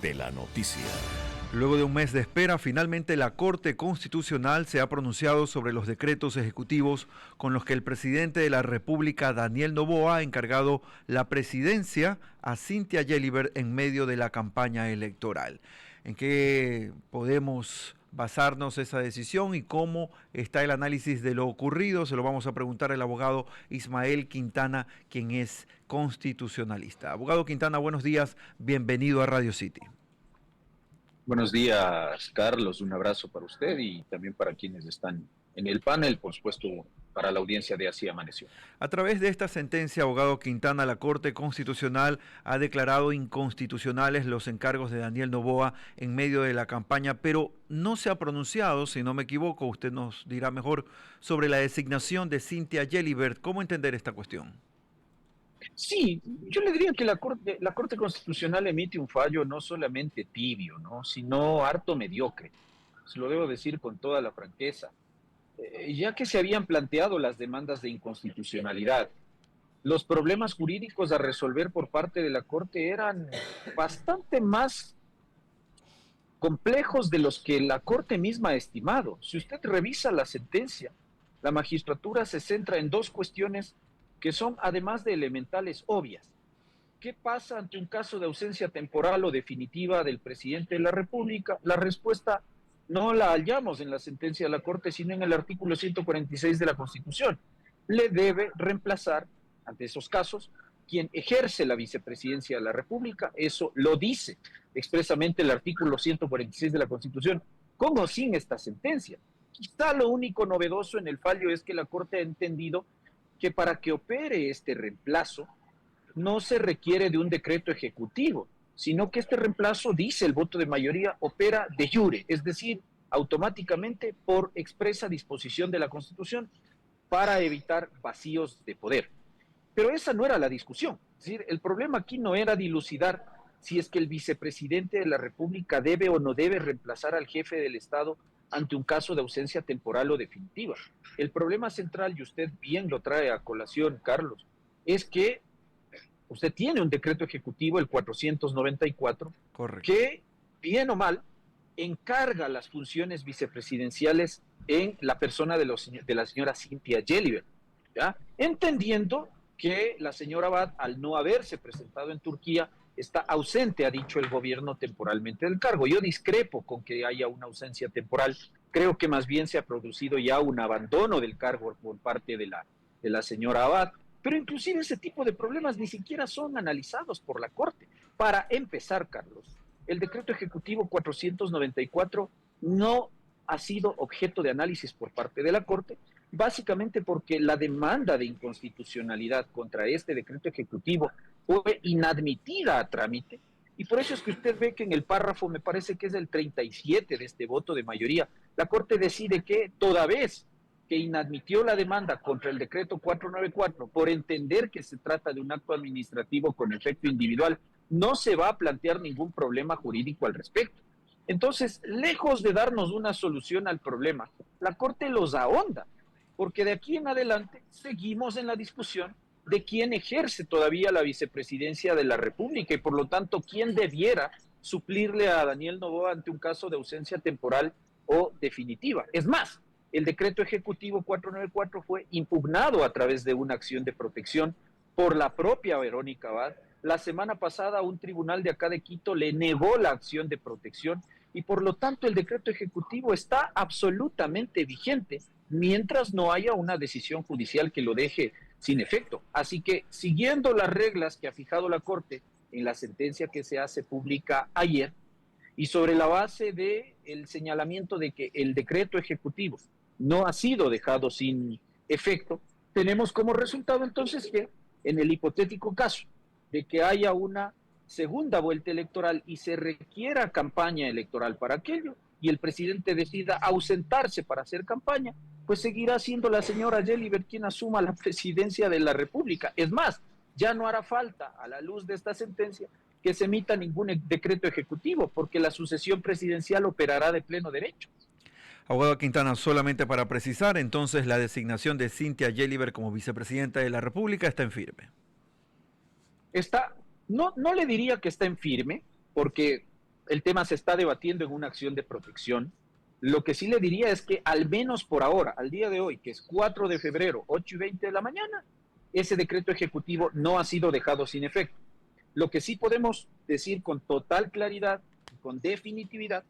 de la noticia. Luego de un mes de espera, finalmente la Corte Constitucional se ha pronunciado sobre los decretos ejecutivos con los que el presidente de la República, Daniel Noboa, ha encargado la presidencia a Cynthia Gelibert en medio de la campaña electoral. ¿En qué podemos basarnos esa decisión y cómo está el análisis de lo ocurrido? Se lo vamos a preguntar al abogado Ismael Quintana, quien es constitucionalista. Abogado Quintana, buenos días, bienvenido a Radio City. Buenos días, Carlos. Un abrazo para usted y también para quienes están en el panel, por supuesto, para la audiencia de Así Amaneció. A través de esta sentencia, abogado Quintana, la Corte Constitucional ha declarado inconstitucionales los encargos de Daniel Noboa en medio de la campaña, pero no se ha pronunciado, si no me equivoco, usted nos dirá mejor, sobre la designación de Cynthia Gelibert. ¿Cómo entender esta cuestión? Sí, yo le diría que la Corte Constitucional emite un fallo no solamente tibio, ¿no?, sino harto mediocre. Se lo debo decir con toda la franqueza. Ya que se habían planteado las demandas de inconstitucionalidad, los problemas jurídicos a resolver por parte de la Corte eran bastante más complejos de los que la Corte misma ha estimado. Si usted revisa la sentencia, la magistratura se centra en dos cuestiones que son, además de elementales, obvias. ¿Qué pasa ante un caso de ausencia temporal o definitiva del presidente de la República? La respuesta no la hallamos en la sentencia de la Corte, sino en el artículo 146 de la Constitución. Le debe reemplazar, ante esos casos, quien ejerce la vicepresidencia de la República. Eso lo dice expresamente el artículo 146 de la Constitución, con o sin esta sentencia. Quizá lo único novedoso en el fallo es que la Corte ha entendido que para que opere este reemplazo no se requiere de un decreto ejecutivo, sino que este reemplazo, dice el voto de mayoría, opera de jure, es decir, automáticamente por expresa disposición de la Constitución para evitar vacíos de poder. Pero esa no era la discusión. Es decir, el problema aquí no era dilucidar si es que el vicepresidente de la República debe o no debe reemplazar al jefe del Estado ante un caso de ausencia temporal o definitiva. El problema central, y usted bien lo trae a colación, Carlos, es que usted tiene un decreto ejecutivo, el 494, Correcto, que, bien o mal, encarga las funciones vicepresidenciales en la persona de la señora Cynthia Gelibert, ¿ya? Entendiendo que la señora Abad, al no haberse presentado en Turquía, está ausente, ha dicho el gobierno, temporalmente del cargo. Yo discrepo con que haya una ausencia temporal. Creo que más bien se ha producido ya un abandono del cargo por parte de la señora Abad. Pero inclusive ese tipo de problemas ni siquiera son analizados por la Corte. Para empezar, Carlos, el decreto ejecutivo 494 no ha sido objeto de análisis por parte de la Corte, básicamente porque la demanda de inconstitucionalidad contra este decreto ejecutivo fue inadmitida a trámite, y por eso es que usted ve que en el párrafo, me parece que es el 37 de este voto de mayoría, la Corte decide que toda vez que inadmitió la demanda contra el decreto 494 por entender que se trata de un acto administrativo con efecto individual, no se va a plantear ningún problema jurídico al respecto. Entonces, lejos de darnos una solución al problema, la Corte los ahonda, porque de aquí en adelante seguimos en la discusión de quién ejerce todavía la vicepresidencia de la República y por lo tanto quién debiera suplirle a Daniel Noboa ante un caso de ausencia temporal o definitiva. Es más, el decreto ejecutivo 494 fue impugnado a través de una acción de protección por la propia Verónica Abad. La semana pasada un tribunal de acá de Quito le negó la acción de protección y por lo tanto el decreto ejecutivo está absolutamente vigente mientras no haya una decisión judicial que lo deje sin efecto. Así que, siguiendo las reglas que ha fijado la Corte en la sentencia que se hace pública ayer, y sobre la base del señalamiento de que el decreto ejecutivo no ha sido dejado sin efecto, tenemos como resultado entonces que, en el hipotético caso de que haya una segunda vuelta electoral y se requiera campaña electoral para aquello, y el presidente decida ausentarse para hacer campaña, pues seguirá siendo la señora Gelibert quien asuma la presidencia de la República. Es más, ya no hará falta, a la luz de esta sentencia, que se emita ningún decreto ejecutivo, porque la sucesión presidencial operará de pleno derecho. abogado Quintana, solamente para precisar, entonces la designación de Cynthia Gelibert como vicepresidenta de la República está en firme. No le diría que está en firme, porque el tema se está debatiendo en una acción de protección. Lo que sí le diría es que al menos por ahora, al día de hoy, que es 4 de febrero, 8:20 de la mañana, ese decreto ejecutivo no ha sido dejado sin efecto. Lo que sí podemos decir con total claridad, con definitividad,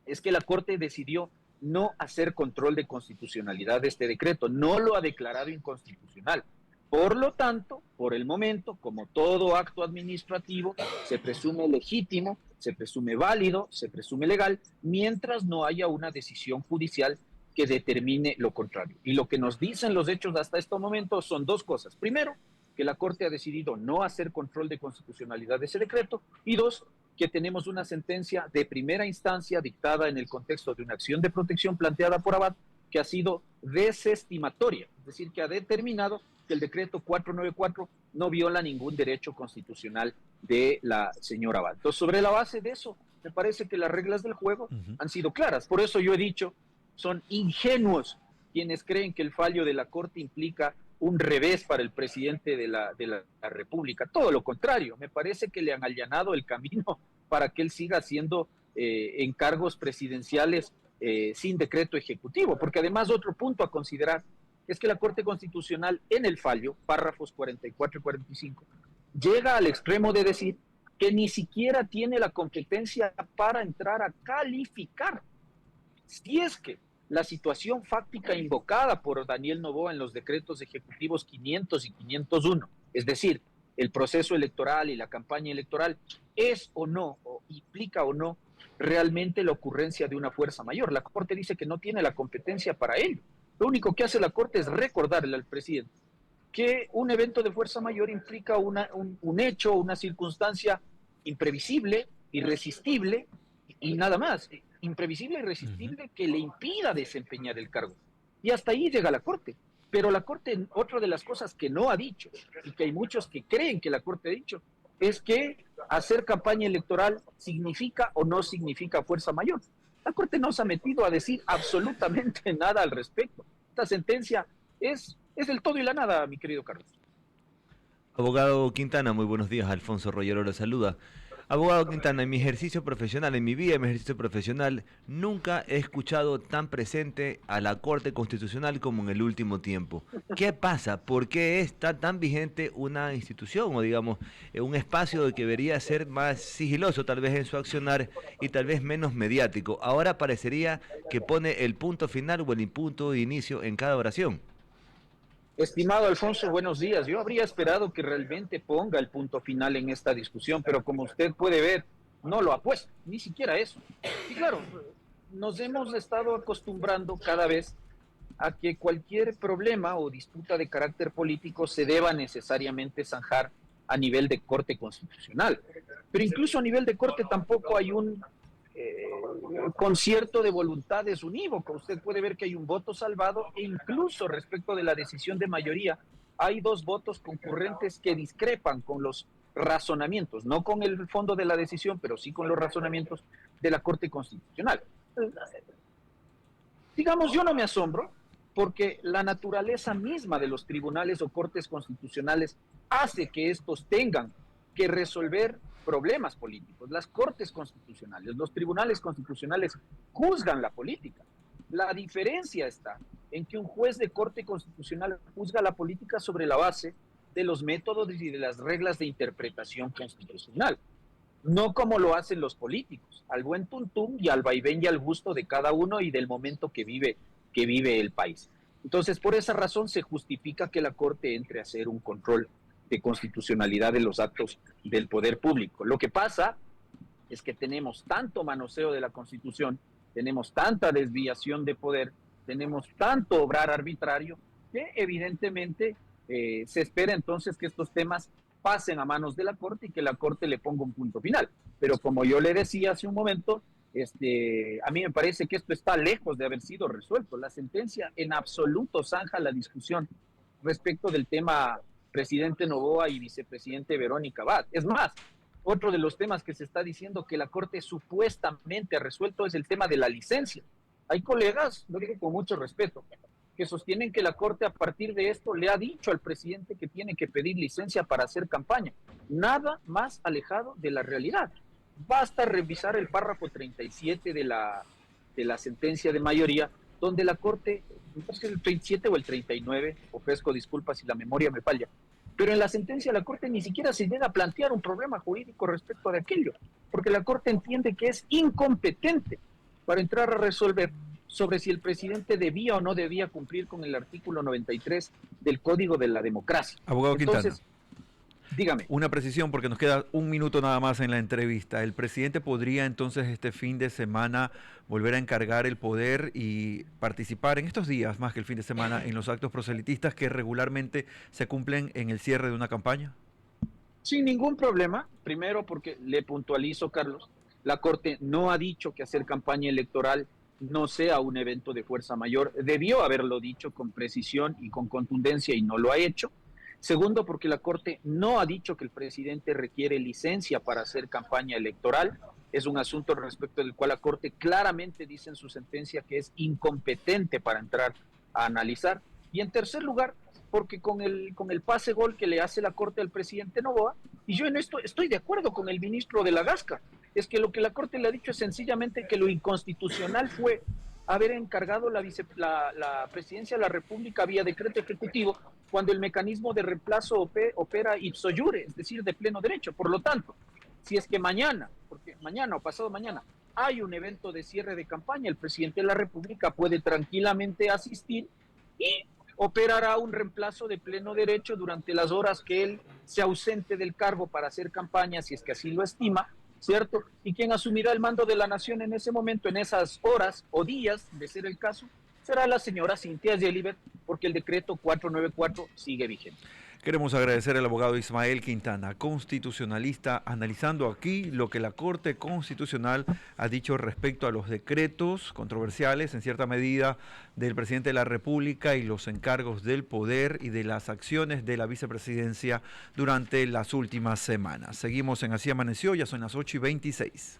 es que la Corte decidió no hacer control de constitucionalidad de este decreto, no lo ha declarado inconstitucional. Por lo tanto, por el momento, como todo acto administrativo, se presume legítimo, se presume válido, se presume legal, mientras no haya una decisión judicial que determine lo contrario. Y lo que nos dicen los hechos hasta este momento son dos cosas. Primero, que la Corte ha decidido no hacer control de constitucionalidad de ese decreto, y dos, que tenemos una sentencia de primera instancia dictada en el contexto de una acción de protección planteada por Abad que ha sido desestimatoria, es decir, que ha determinado que el decreto 494 no viola ningún derecho constitucional de la señora Abad. Entonces, sobre la base de eso, me parece que las reglas del juego han sido claras. Por eso yo he dicho, son ingenuos quienes creen que el fallo de la Corte implica un revés para el presidente de la República. Todo lo contrario, me parece que le han allanado el camino para que él siga haciendo encargos presidenciales sin decreto ejecutivo, porque además otro punto a considerar es que la Corte Constitucional en el fallo, párrafos 44 y 45, llega al extremo de decir que ni siquiera tiene la competencia para entrar a calificar. Si es que la situación fáctica invocada por Daniel Noboa en los decretos ejecutivos 500 y 501, es decir, el proceso electoral y la campaña electoral, es o no, o implica o no, realmente la ocurrencia de una fuerza mayor. La Corte dice que no tiene la competencia para ello. Lo único que hace la Corte es recordarle al presidente que un evento de fuerza mayor implica un hecho, una circunstancia imprevisible, irresistible y nada más. Imprevisible e irresistible que le impida desempeñar el cargo. Y hasta ahí llega la Corte. Pero la Corte, otra de las cosas que no ha dicho, y que hay muchos que creen que la Corte ha dicho, es que hacer campaña electoral significa o no significa fuerza mayor. La Corte no se ha metido a decir absolutamente nada al respecto. Esta sentencia es del todo y la nada, mi querido Carlos. Abogado Quintana, muy buenos días. Alfonso Rollero lo saluda. Abogado Quintana, en mi ejercicio profesional, en mi vida, en mi ejercicio profesional, nunca he escuchado tan presente a la Corte Constitucional como en el último tiempo. ¿Qué pasa? ¿Por qué está tan vigente una institución o, digamos, un espacio que debería ser más sigiloso tal vez en su accionar y tal vez menos mediático? Ahora parecería que pone el punto final o el punto de inicio en cada oración. Estimado Alfonso, buenos días. Yo habría esperado que realmente ponga el punto final en esta discusión, pero como usted puede ver, no lo ha puesto, ni siquiera eso. Y claro, nos hemos estado acostumbrando cada vez a que cualquier problema o disputa de carácter político se deba necesariamente zanjar a nivel de Corte Constitucional. Pero incluso a nivel de Corte tampoco hay un concierto de voluntades unívoco. Usted puede ver que hay un voto salvado e incluso respecto de la decisión de mayoría hay dos votos concurrentes que discrepan con los razonamientos, no con el fondo de la decisión, pero sí con los razonamientos de la Corte Constitucional. Digamos, yo no me asombro porque la naturaleza misma de los tribunales o cortes constitucionales hace que estos tengan que resolver problemas políticos. Las cortes constitucionales, los tribunales constitucionales juzgan la política. La diferencia está en que un juez de corte constitucional juzga la política sobre la base de los métodos y de las reglas de interpretación constitucional, no como lo hacen los políticos, al buen tuntum y al vaivén y al gusto de cada uno y del momento que vive el país. Entonces, por esa razón se justifica que la Corte entre a hacer un control de constitucionalidad de los actos del poder público. Lo que pasa es que tenemos tanto manoseo de la Constitución, tenemos tanta desviación de poder, tenemos tanto obrar arbitrario, que evidentemente se espera entonces que estos temas pasen a manos de la Corte y que la Corte le ponga un punto final. Pero como yo le decía hace un momento, a mí me parece que esto está lejos de haber sido resuelto. La sentencia en absoluto zanja la discusión respecto del tema presidente Noboa y vicepresidente Verónica Abad. Es más, otro de los temas que se está diciendo que la Corte supuestamente ha resuelto es el tema de la licencia. Hay colegas, lo digo con mucho respeto, que sostienen que la Corte a partir de esto le ha dicho al presidente que tiene que pedir licencia para hacer campaña. Nada más alejado de la realidad. basta revisar el párrafo 37 de la sentencia de mayoría, donde la Corte, no sé si es el 37 o el 39, ofrezco disculpas si la memoria me falla, pero en la sentencia la Corte ni siquiera se llega a plantear un problema jurídico respecto de aquello, porque la Corte entiende que es incompetente para entrar a resolver sobre si el presidente debía o no debía cumplir con el artículo 93 del Código de la Democracia. Abogado Entonces, Quintana, dígame. una precisión porque nos queda un minuto nada más en la entrevista. ¿El presidente podría entonces este fin de semana volver a encargar el poder y participar en estos días, más que el fin de semana, en los actos proselitistas que regularmente se cumplen en el cierre de una campaña? Sin ningún problema, primero porque le puntualizo, Carlos, la Corte no ha dicho que hacer campaña electoral no sea un evento de fuerza mayor, debió haberlo dicho con precisión y con contundencia y no lo ha hecho. Segundo, porque la Corte no ha dicho que el presidente requiere licencia para hacer campaña electoral, es un asunto respecto del cual la Corte claramente dice en su sentencia que es incompetente para entrar a analizar. Y en tercer lugar, porque con el pase gol que le hace la Corte al presidente Noboa, y yo en esto estoy de acuerdo con el ministro de la Gasca, es que lo que la Corte le ha dicho es sencillamente que lo inconstitucional fue haber encargado la presidencia de la República vía decreto ejecutivo cuando el mecanismo de reemplazo opera ipso iure, es decir, de pleno derecho. Por lo tanto, si es que mañana, porque mañana o pasado mañana, hay un evento de cierre de campaña, el presidente de la República puede tranquilamente asistir y operará un reemplazo de pleno derecho durante las horas que él se ausente del cargo para hacer campaña, si es que así lo estima, ¿cierto? Y quien asumirá el mando de la nación en ese momento, en esas horas o días, de ser el caso, será la señora Cynthia Gelibert, porque el decreto 494 sigue vigente. Queremos agradecer al abogado Ismael Quintana, constitucionalista, analizando aquí lo que la Corte Constitucional ha dicho respecto a los decretos controversiales, en cierta medida, del presidente de la República y los encargos del poder y de las acciones de la vicepresidencia durante las últimas semanas. Seguimos en Así Amaneció, ya son las 8:26.